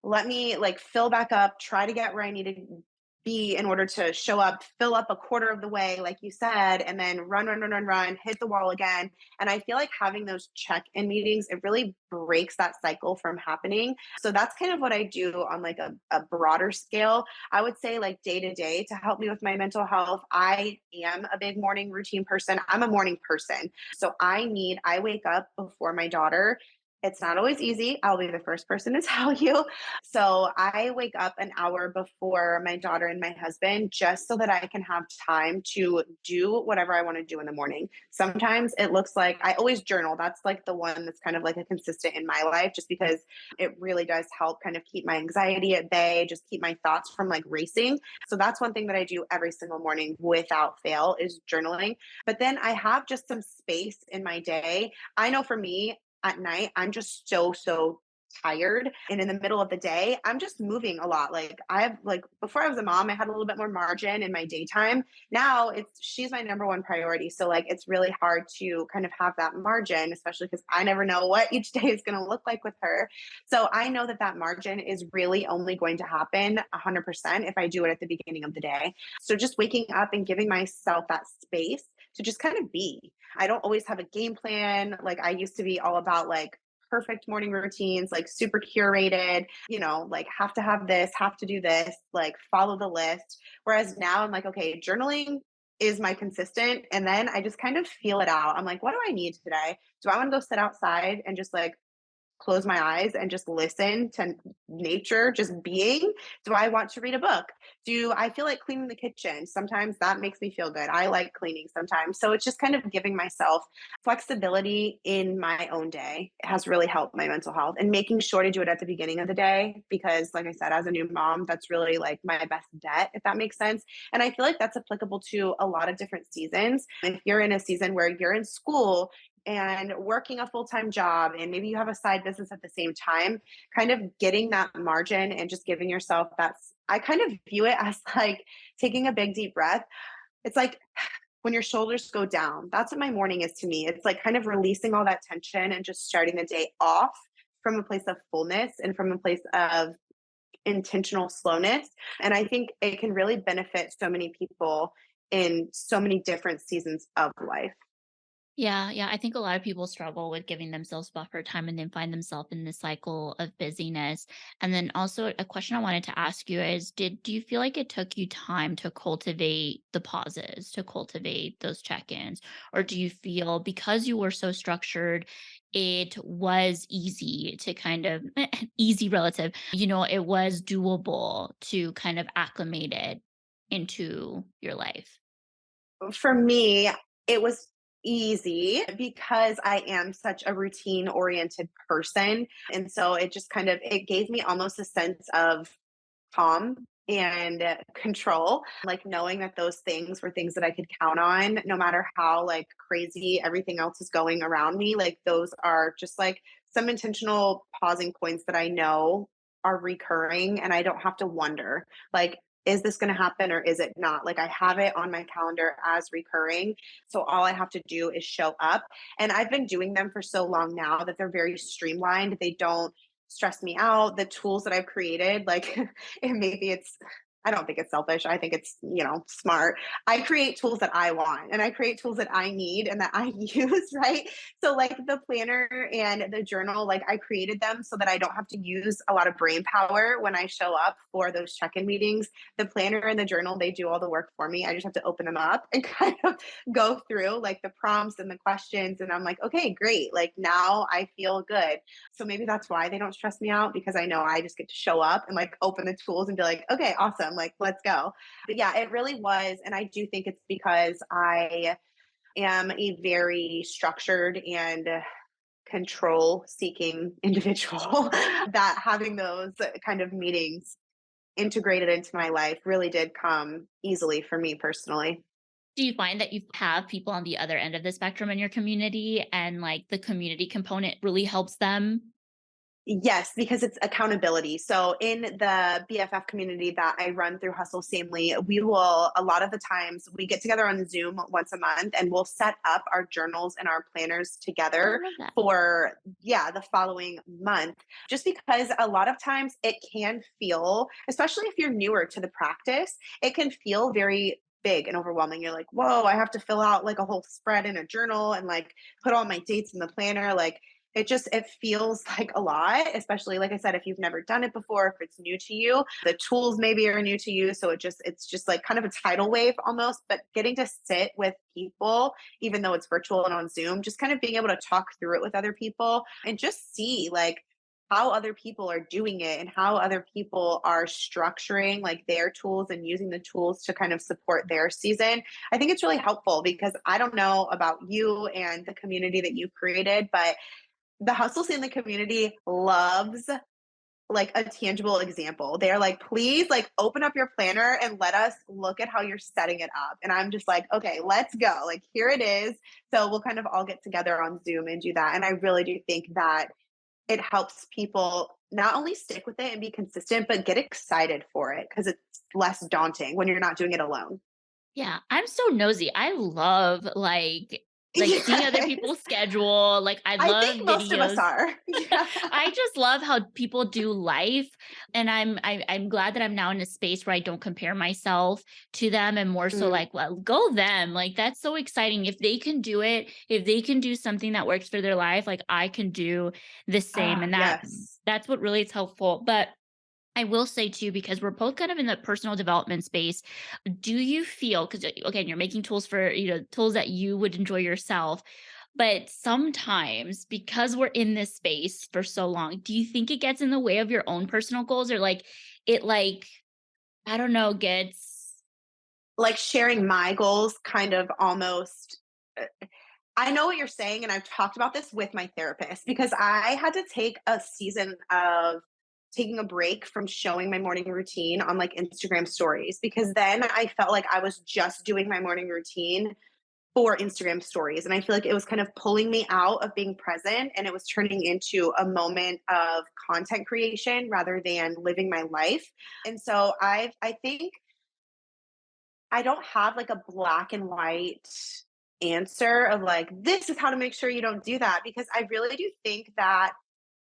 let me like fill back up, try to get where I need to be in order to show up, fill up a quarter of the way, like you said, and then run, run, run, run, run, hit the wall again. And I feel like having those check in meetings, it really breaks that cycle from happening. So that's kind of what I do on like a broader scale. I would say like day to day to help me with my mental health. I am a big morning routine person. I'm a morning person. So I wake up before my daughter. It's not always easy. I'll be the first person to tell you. So I wake up an hour before my daughter and my husband just so that I can have time to do whatever I want to do in the morning. Sometimes it looks like I always journal. That's like the one that's kind of like a consistent in my life, just because it really does help kind of keep my anxiety at bay, just keep my thoughts from like racing. So that's one thing that I do every single morning without fail is journaling. But then I have just some space in my day. I know for me, at night, I'm just so tired. And in the middle of the day, I'm just moving a lot. Like I have like before I was a mom, I had a little bit more margin in my daytime. Now she's my number one priority. So like it's really hard to kind of have that margin, especially because I never know what each day is going to look like with her. So I know that that margin is really only going to happen 100% if I do it at the beginning of the day. So just waking up and giving myself that space to just kind of be. I don't always have a game plan. Like I used to be all about like perfect morning routines, like super curated, like have to have this, have to do this, like follow the list. Whereas now I'm like, okay, journaling is my consistent. And then I just kind of feel it out. I'm like, what do I need today? Do I want to go sit outside and just like close my eyes and just listen to nature just being? Do I want to read a book? Do I feel like cleaning the kitchen? Sometimes that makes me feel good. I like cleaning sometimes. So it's just kind of giving myself flexibility in my own day. It has really helped my mental health and making sure to do it at the beginning of the day because like I said, as a new mom, that's really like my best debt, if that makes sense. And I feel like that's applicable to a lot of different seasons. If you're in a season where you're in school and working a full-time job and maybe you have a side business at the same time, kind of getting that margin and just giving yourself that's I kind of view it as like taking a big deep breath. It's like when your shoulders go down. That's what my morning is to me. It's like kind of releasing all that tension and just starting the day off from a place of fullness and from a place of intentional slowness. And I think it can really benefit so many people in so many different seasons of life.
Yeah, yeah. I think a lot of people struggle with giving themselves buffer time and then find themselves in this cycle of busyness. And then also a question I wanted to ask you is do you feel like it took you time to cultivate the pauses, to cultivate those check-ins? Or do you feel because you were so structured, it was easy to kind of easy relative, it was doable to kind of acclimate it into your life?
For me, it was easy because I am such a routine oriented person. And so it just kind of it gave me almost a sense of calm and control, like knowing that those things were things that I could count on no matter how like crazy everything else is going around me. Like those are just like some intentional pausing points that I know are recurring and I don't have to wonder like is this going to happen or is it not? Like I have it on my calendar as recurring. So all I have to do is show up. And I've been doing them for so long now that they're very streamlined. They don't stress me out. The tools that I've created, like and maybe it's I don't think it's selfish. I think it's, smart. I create tools that I want and I create tools that I need and that I use, right? So like the planner and the journal, like I created them so that I don't have to use a lot of brain power when I show up for those check-in meetings. The planner and the journal, they do all the work for me. I just have to open them up and kind of go through like the prompts and the questions and I'm like, okay, great. Like now I feel good. So maybe that's why they don't stress me out because I know I just get to show up and like open the tools and be like, okay, awesome, like let's go. But yeah, it really was. And I do think it's because I am a very structured and control seeking individual that having those kind of meetings integrated into my life really did come easily for me personally.
Do you find that you have people on the other end of the spectrum in your community and, like, the community component really helps them?
Yes, because it's accountability. So in the BFF community that I run through Hustle Sanely, we will a lot of the times we get together on Zoom once a month and we'll set up our journals and our planners
I
together
love that.
for the following month. Just because a lot of times it can feel, especially if you're newer to the practice, it can feel very big and overwhelming. You're like, whoa, I have to fill out like a whole spread in a journal and like put all my dates in the planner. Like it feels like a lot, especially like I said, if you've never done it before, if it's new to you, the tools maybe are new to you. So it's just like kind of a tidal wave almost, but getting to sit with people, even though it's virtual and on Zoom, just kind of being able to talk through it with other people and just see like how other people are doing it and how other people are structuring like their tools and using the tools to kind of support their season. I think it's really helpful because I don't know about you and the community that you created, but the hustles in the community loves like a tangible example. They're like, please like open up your planner and let us look at how you're setting it up. And I'm just like, okay, let's go. Like here it is. So we'll kind of all get together on Zoom and do that. And I really do think that it helps people not only stick with it and be consistent, but get excited for it because it's less daunting when you're not doing it alone.
Yeah, I'm so nosy. I love, like, like seeing other
Yes.
people's schedule. Like I
I
love
think most of us
videos.
are. Yeah.
I just love how people do life, and I'm glad that I'm now in a space where I don't compare myself to them, and more so
Mm.
like, well, go them. Like that's so exciting. If they can do it, if they can do something that works for their life, like I can do the same,
Ah,
and
yes.
that's what really is helpful. But I will say too, because we're both kind of in the personal development space. Do you feel, because again, you're making tools for, tools that you would enjoy yourself, but sometimes because we're in this space for so long, do you think it gets in the way of your own personal goals, or like it like, I don't know, gets
Like sharing my goals kind of almost I know what you're saying, and I've talked about this with my therapist because I had to take a season of taking a break from showing my morning routine on like Instagram stories because then I felt like I was just doing my morning routine for Instagram stories. And I feel like it was kind of pulling me out of being present and it was turning into a moment of content creation rather than living my life. And so I think I don't have like a black and white answer of like this is how to make sure you don't do that because I really do think that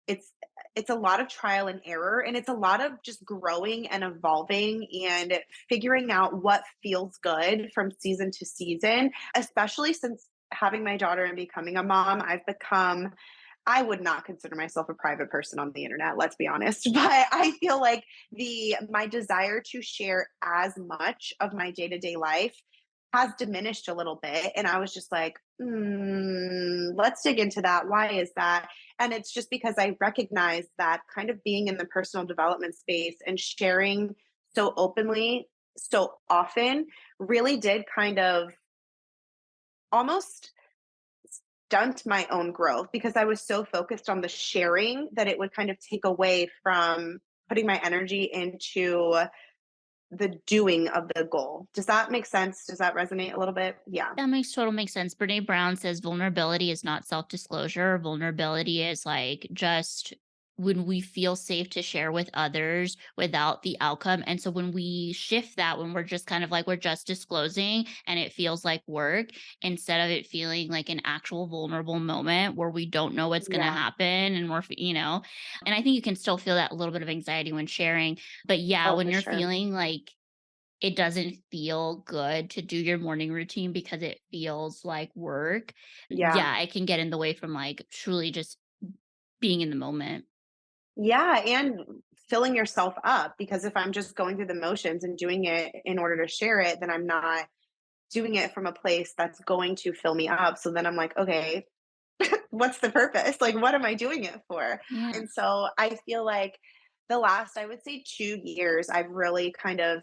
it's it's a lot of trial and error and it's a lot of just growing and evolving and figuring out what feels good from season to season, especially since having my daughter and becoming a mom. I would not consider myself a private person on the internet, let's be honest, but I feel like the my desire to share as much of my day-to-day life has diminished a little bit and I was just like, let's dig into that. Why is that? And it's just because I recognize that kind of being in the personal development space and sharing so openly, so often really did kind of almost stunt my own growth because I was so focused on the sharing that it would kind of take away from putting my energy into the doing of the goal. Does that make sense? Does that resonate a little bit? Yeah.
that makes total makes sense. Brene Brown says vulnerability is not self-disclosure. Vulnerability is like just when we feel safe to share with others without the outcome. And so when we shift that, when we're just kind of like we're just disclosing and it feels like work, instead of it feeling like an actual vulnerable moment where we don't know what's going to
Yeah.
happen and and I think you can still feel that a little bit of anxiety when sharing. But yeah,
Oh,
when
for
you're
sure.
feeling like it doesn't feel good to do your morning routine because it feels like work.
Yeah.
Yeah, it can get in the way from like truly just being in the moment.
Yeah. And filling yourself up because if I'm just going through the motions and doing it in order to share it, then I'm not doing it from a place that's going to fill me up. So then I'm like, okay, what's the purpose? Like, what am I doing it for?
Yeah.
And so I feel like the last, I would say, 2 years, I've really kind of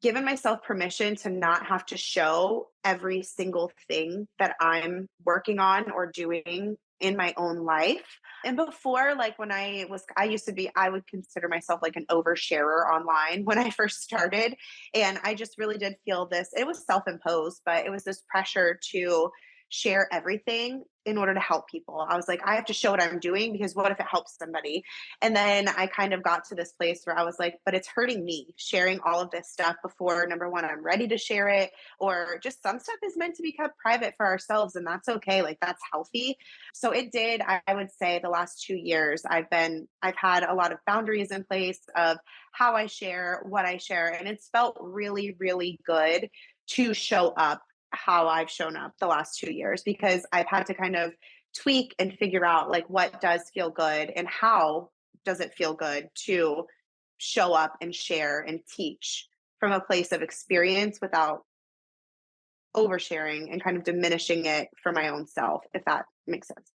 given myself permission to not have to show every single thing that I'm working on or doing in my own life. And before, like I used to be, I would consider myself like an oversharer online when I first started. And I just really did feel this, it was self imposed, but it was this pressure to share everything in order to help people. I was like, I have to show what I'm doing because what if it helps somebody? And then I kind of got to this place where I was like, but it's hurting me sharing all of this stuff before number one, I'm ready to share it, or just some stuff is meant to be kept private for ourselves, and that's okay. Like that's healthy. So it did, I would say the last 2 years, I've had a lot of boundaries in place of how I share, what I share, and it's felt really, really good to show up how I've shown up the last 2 years because I've had to kind of tweak and figure out like what does feel good and how does it feel good to show up and share and teach from a place of experience without oversharing and kind of diminishing it for my own self, if that makes sense.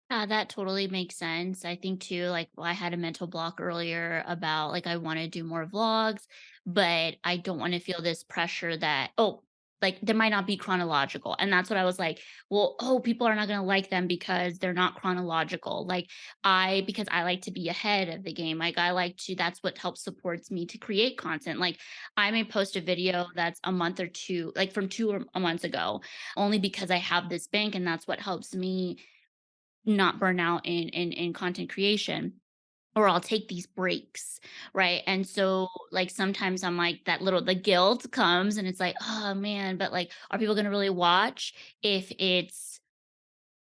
That totally makes sense. I think too, like, well, I had a mental block earlier about like I want to do more vlogs, but I don't want to feel this pressure that, oh, like they might not be chronological. And that's what I was like, well, oh, people are not gonna like them because they're not chronological. Like because I like to be ahead of the game. Like I like to, that's what helps supports me to create content. Like I may post a video that's a month or two, like from months ago, only because I have this bank and that's what helps me not burn out in content creation. or I'll take these breaks, right? And so, like, sometimes I'm like the guilt comes and it's like, "Oh, man," but, like, are people gonna really watch if it's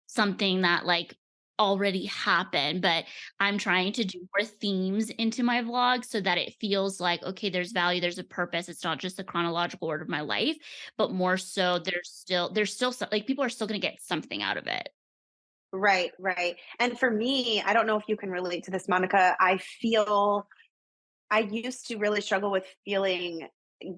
something that, like, already happened? But I'm trying to do more themes into my vlog so that it feels like, okay, there's value, there's a purpose. It's not just the chronological order of my life, but more so there's still like, people are still gonna get something out of it.
Right, right. And for me, I don't know if you can relate to this, Monica. I used to really struggle with feeling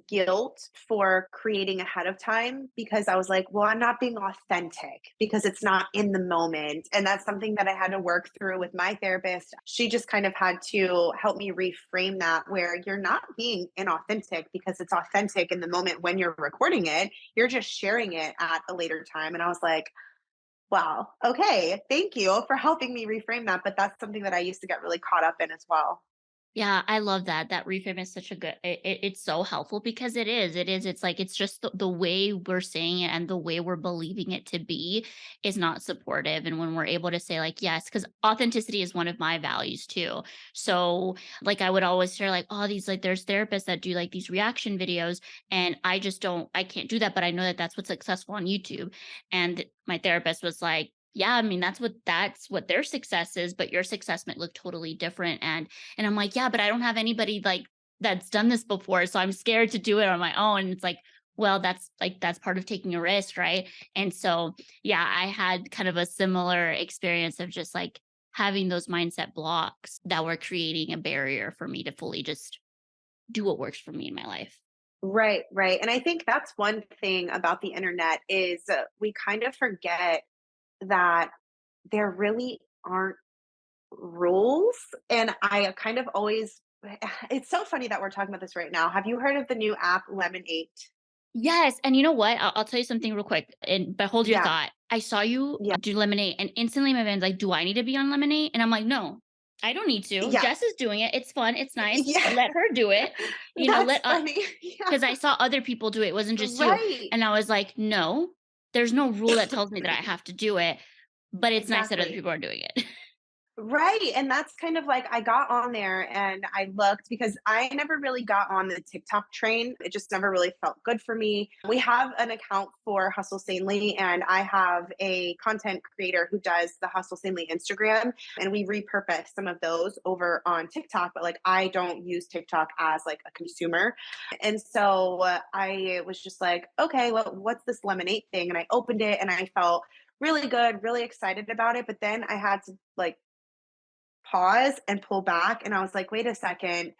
guilt for creating ahead of time because I was like, well, I'm not being authentic because it's not in the moment. And that's something that I had to work through with my therapist. She just kind of had to help me reframe that, where you're not being inauthentic because it's authentic in the moment when you're recording it. You're just sharing it at a later time. And I was like, wow, okay, thank you for helping me reframe that. But that's something that I used to get really caught up in as well.
Yeah, I love that. That reframe is such a good it's so helpful because it's like it's just the way we're saying it and the way we're believing it to be is not supportive. And when we're able to say like, yes, because authenticity is one of my values too. So like I would always share like, oh, these like there's therapists that do like these reaction videos and I can't do that, but I know that that's what's successful on YouTube. And my therapist was like, yeah, I mean that's what their success is, but your success might look totally different. And I'm like, "Yeah, but I don't have anybody, like, that's done this before, so I'm scared to do it on my own." And it's like, well, that's part of taking a risk, right? And so, yeah, I had kind of a similar experience of just, like, having those mindset blocks that were creating a barrier for me to fully just do what works for me in my life.
Right, right. And I think that's one thing about the internet is we kind of forget that there really aren't rules. And I kind of always, it's so funny that we're talking about this right now. Have you heard of the new app Lemon 8?
Yes, and you know what? I'll tell you something real quick, but hold your
Yeah,
thought. I saw you
yeah,
do Lemonade, and instantly my mind's like, "Do I need to be on Lemonade?" And I'm like, "No, I don't need to.
yeah,
Jess is doing it. It's fun. It's nice.
yeah.
Let her do it." You know,
That's funny. Yeah,
because I saw other people do it. It wasn't just you,
right.
and I was like, "No, there's no rule that tells me that I have to do it, but it's nice that other
Exactly.
people are doing it."
Right, and that's kind of like I got on there and I looked because I never really got on the TikTok train. It just never really felt good for me. We have an account for Hustle Sanely, and I have a content creator who does the Hustle Sanely Instagram, and we repurpose some of those over on TikTok, but like I don't use TikTok as like a consumer. And so I was just like, okay, well, what's this lemonade thing? And I opened it and I felt really good, really excited about it, but then I had to like pause and pull back. And I was like, wait a second.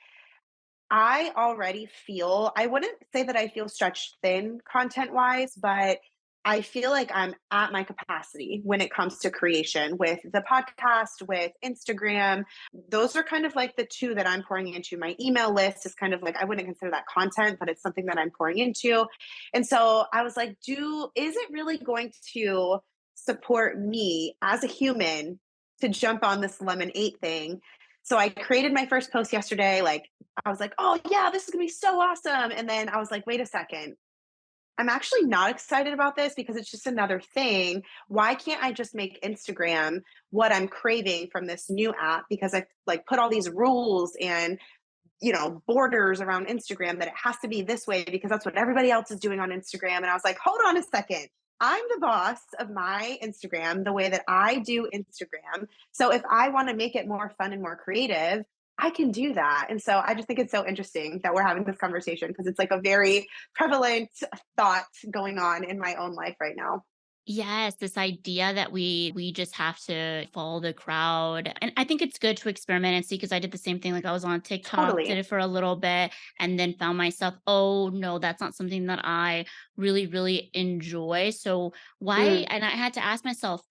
I already feel, I wouldn't say that I feel stretched thin content wise, but I feel like I'm at my capacity when it comes to creation with the podcast, with Instagram. Those are kind of like the two that I'm pouring into. My email list is kind of like, I wouldn't consider that content, but it's something that I'm pouring into. And so I was like, is it really going to support me as a human to jump on this lemon 8 thing? So I created my first post yesterday. Like, I was like, oh, yeah, this is going to be so awesome. And then I was like, wait a second. I'm actually not excited about this because it's just another thing. Why can't I just make Instagram what I'm craving from this new app? Because I like put all these rules and borders around Instagram that it has to be this way because that's what everybody else is doing on Instagram. And I was like, hold on a second. I'm the boss of my Instagram the way that I do Instagram. So if I want to make it more fun and more creative, I can do that. And so I just think it's so interesting that we're having this conversation because it's like a very prevalent thought going on in my own life right now.
Yes, this idea that we just have to follow the crowd. And I think it's good to experiment and see because I did the same thing. Like I was on TikTok, did
Totally.
it for a little bit, and then found myself, oh no, that's not something that I really, really enjoy. So why?
Mm,
And I had to ask myself,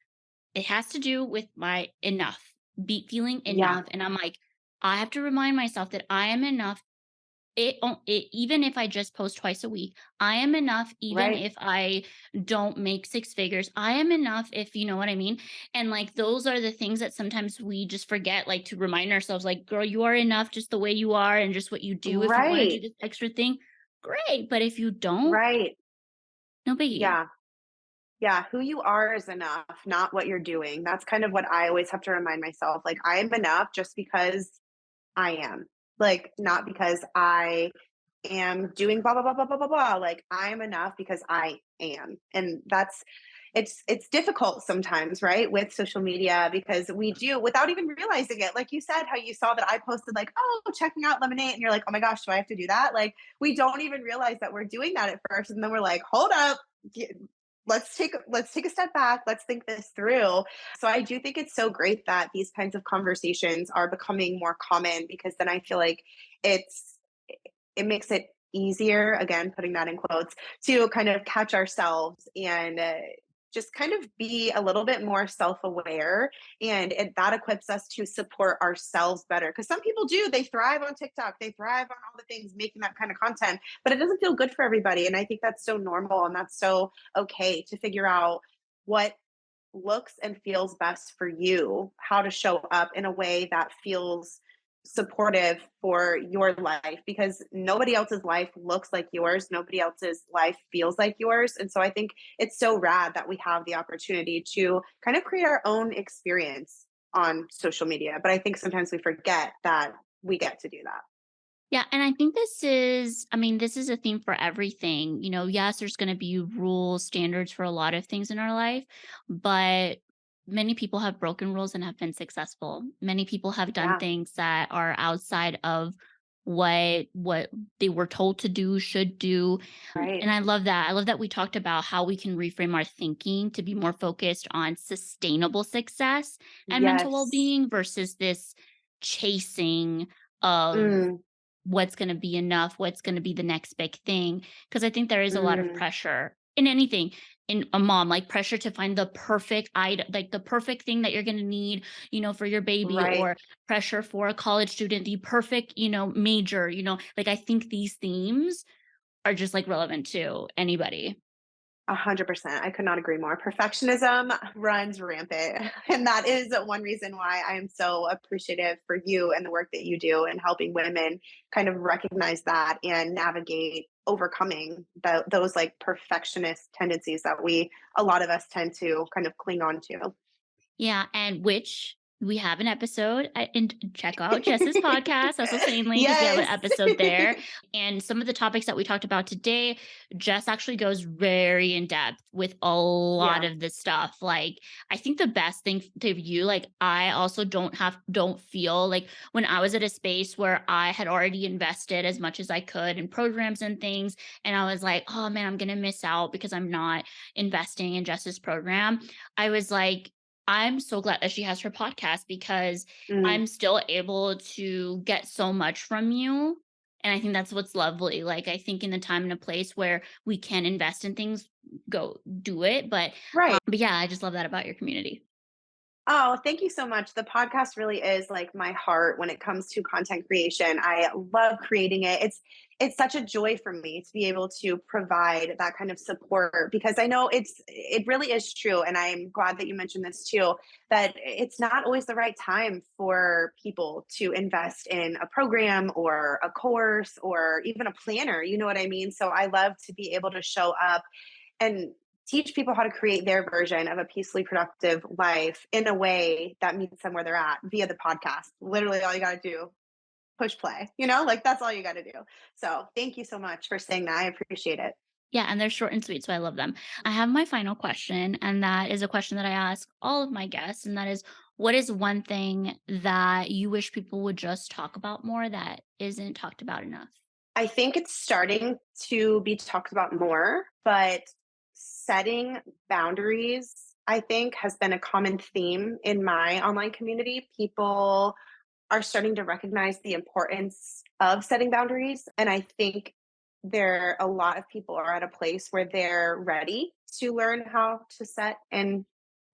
it has to do with my enough, be feeling
yeah.
enough. And I'm like, I have to remind myself that I am enough even if I just post twice a week, I am enough even
Right.
if I don't make six figures. I am enough if you know what I mean? And, like, those are the things that sometimes we just forget, like, to remind ourselves, like, "Girl, you are enough just the way you are and just what you do. If you wanna do
Right.
this extra thing, great, but if you don't,
Right.
no biggie."
Yeah. Yeah, who you are is enough, not what you're doing. That's kind of what I always have to remind myself. Like, I am enough just because I am. Like, not because I am doing blah blah blah blah blah blah blah. Like, I am enough because I am. And that's it's difficult sometimes, right? With social media because we do without even realizing it. Like you said, how you saw that I posted like, oh, checking out lemonade, and you're like, oh my gosh, do I have to do that? Like, we don't even realize that we're doing that at first. And then we're like, hold up, let's take a step back, let's think this through. So I do think it's so great that these kinds of conversations are becoming more common because then I feel like it's it makes it easier, again putting that in quotes, to kind of catch ourselves and just kind of be a little bit more self-aware, and that equips us to support ourselves better because some people do, they thrive on TikTok, they thrive on all the things making that kind of content, but it doesn't feel good for everybody, and I think that's so normal and that's so okay to figure out what looks and feels best for you, how to show up in a way that feels supportive for your life because nobody else's life looks like yours, nobody else's life feels like yours. And so I think it's so rad that we have the opportunity to kind of create our own experience on social media. But I think sometimes we forget that we get to do that.
Yeah, and I think this is a theme for everything. Yes, there's going to be rules, standards for a lot of things in our life, but many people have broken rules and have been successful. Many people have done
Yeah,
things that are outside of what they were told to do, should do.
right.
And I love that. I love that we talked about how we can reframe our thinking to be more focused on sustainable success and mental
Yes.
well-being versus this chasing of
Mm,
what's gonna be enough, what's gonna be the next big thing. Because I think there is a lot of
mm,
pressure in anything, in a mom, like pressure to find the perfect item, like the perfect thing that you're gonna need, for your baby,
right.
or pressure for a college student, the perfect, major, like I think these themes are just like relevant to anybody.
100%. I could not agree more. Perfectionism runs rampant. And that is one reason why I am so appreciative for you and the work that you do in helping women kind of recognize that and navigate overcoming those like perfectionist tendencies that a lot of us tend to kind of cling on to.
Yeah, and which we have an episode, and check out Jess's podcast, Hustle Sanely, because we have an
Yes.
episode there. And some of the topics that we talked about today, Jess actually goes very in depth with a lot
Yeah.
of this stuff. Like, I think the best thing to you, like, I also don't feel like when I was at a space where I had already invested as much as I could in programs and things, and I was like, oh man, I'm gonna miss out because I'm not investing in Jess's program. I was like, I'm so glad that she has her podcast because
Mm,
I'm still able to get so much from you. And I think that's what's lovely. Like, I think in the time and a place where we can invest in things, go do it.
right.
But yeah, I just love that about your community.
Oh, thank you so much. The podcast really is like my heart when it comes to content creation. I love creating it. It's such a joy for me to be able to provide that kind of support because I know it really is true, and I'm glad that you mentioned this too, that it's not always the right time for people to invest in a program or a course or even a planner, you know what I mean? So I love to be able to show up and teach people how to create their version of a peacefully productive life in a way that meets them where they're at via the podcast. Literally, all you got to do, push play, like that's all you got to do. So, thank you so much for saying that. I appreciate it.
Yeah, and they're short and sweet, so I love them. I have my final question, and that is a question that I ask all of my guests, and that is, what is one thing that you wish people would just talk about more that isn't talked about enough?
I think it's starting to be talked about more, but setting boundaries, I think, has been a common theme in my online community. People are starting to recognize the importance of setting boundaries. And I think a lot of people are at a place where they're ready to learn how to set and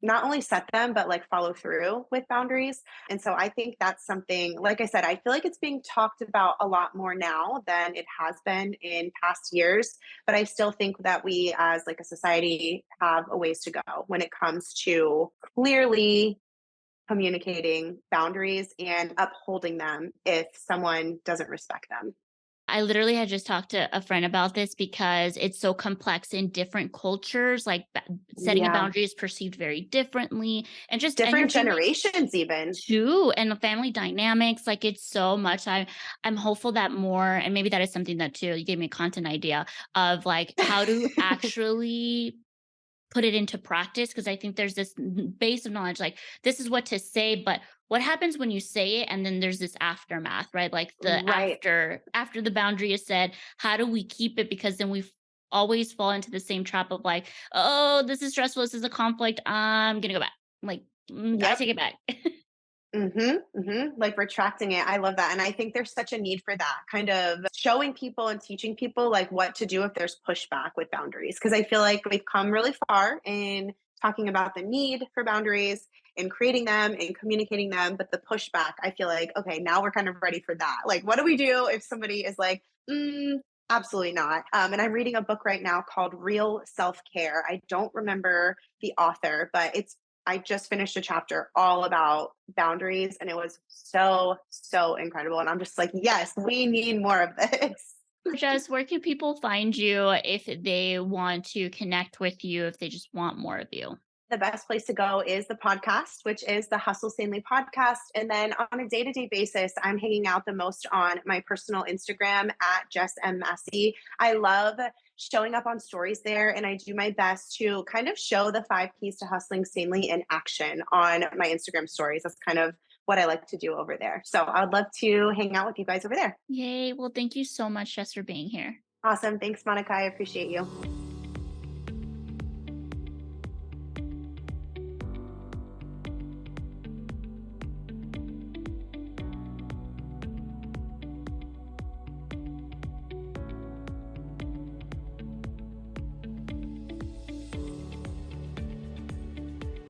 not only set them, but like follow through with boundaries. And so I think that's something, like I said, I feel like it's being talked about a lot more now than it has been in past years. But I still think that we as like a society have a ways to go when it comes to clearly communicating boundaries and upholding them if someone doesn't respect them.
I literally had just talked to a friend about this because it's so complex in different cultures, like setting a
Yeah.
boundary is perceived very differently and just
Different
energy mix
generations even.
too and the family dynamics. Like it's so much. I'm hopeful that more, and maybe that is something that too, you gave me a content idea of like how to actually put it into practice because I think there's this base of knowledge, like this is what to say, but what happens when you say it and then there's this aftermath, right? Like the
Right.
after the boundary is said, how do we keep it? Because then we always fall into the same trap of like, oh, this is stressful, this is a conflict. I'm gonna go back. Like, I
Yep.
take it back.
Mhm, mhm, like retracting it, I love that, and I think there's such a need for that, kind of showing people and teaching people, like, what to do if there's pushback with boundaries. Because I feel like we've come really far in talking about the need for boundaries, and creating them, and communicating them, but the pushback, I feel like, okay, now we're kind of ready for that. Like, what do we do if somebody is like, "Mm, absolutely not," and I'm reading a book right now called Real Self-Care. I don't remember the author, but I just finished a chapter all about boundaries and it was so, so incredible. And I'm just like, yes, we need more of this.
Just where can people find you if they want to connect with you, if they just want more of you?
The best place to go is the podcast, which is the Hustle Sanely Podcast. And then on a day to day basis, I'm hanging out the most on my personal Instagram at Jess Massey. I love showing up on stories there, and I do my best to kind of show the 5 keys to hustling sanely in action on my Instagram stories. That's kind of what I like to do over there. So I'd love to hang out with you guys over there.
Yay. Well, thank you so much, Jess, for being here.
Awesome. Thanks, Monica. I appreciate you.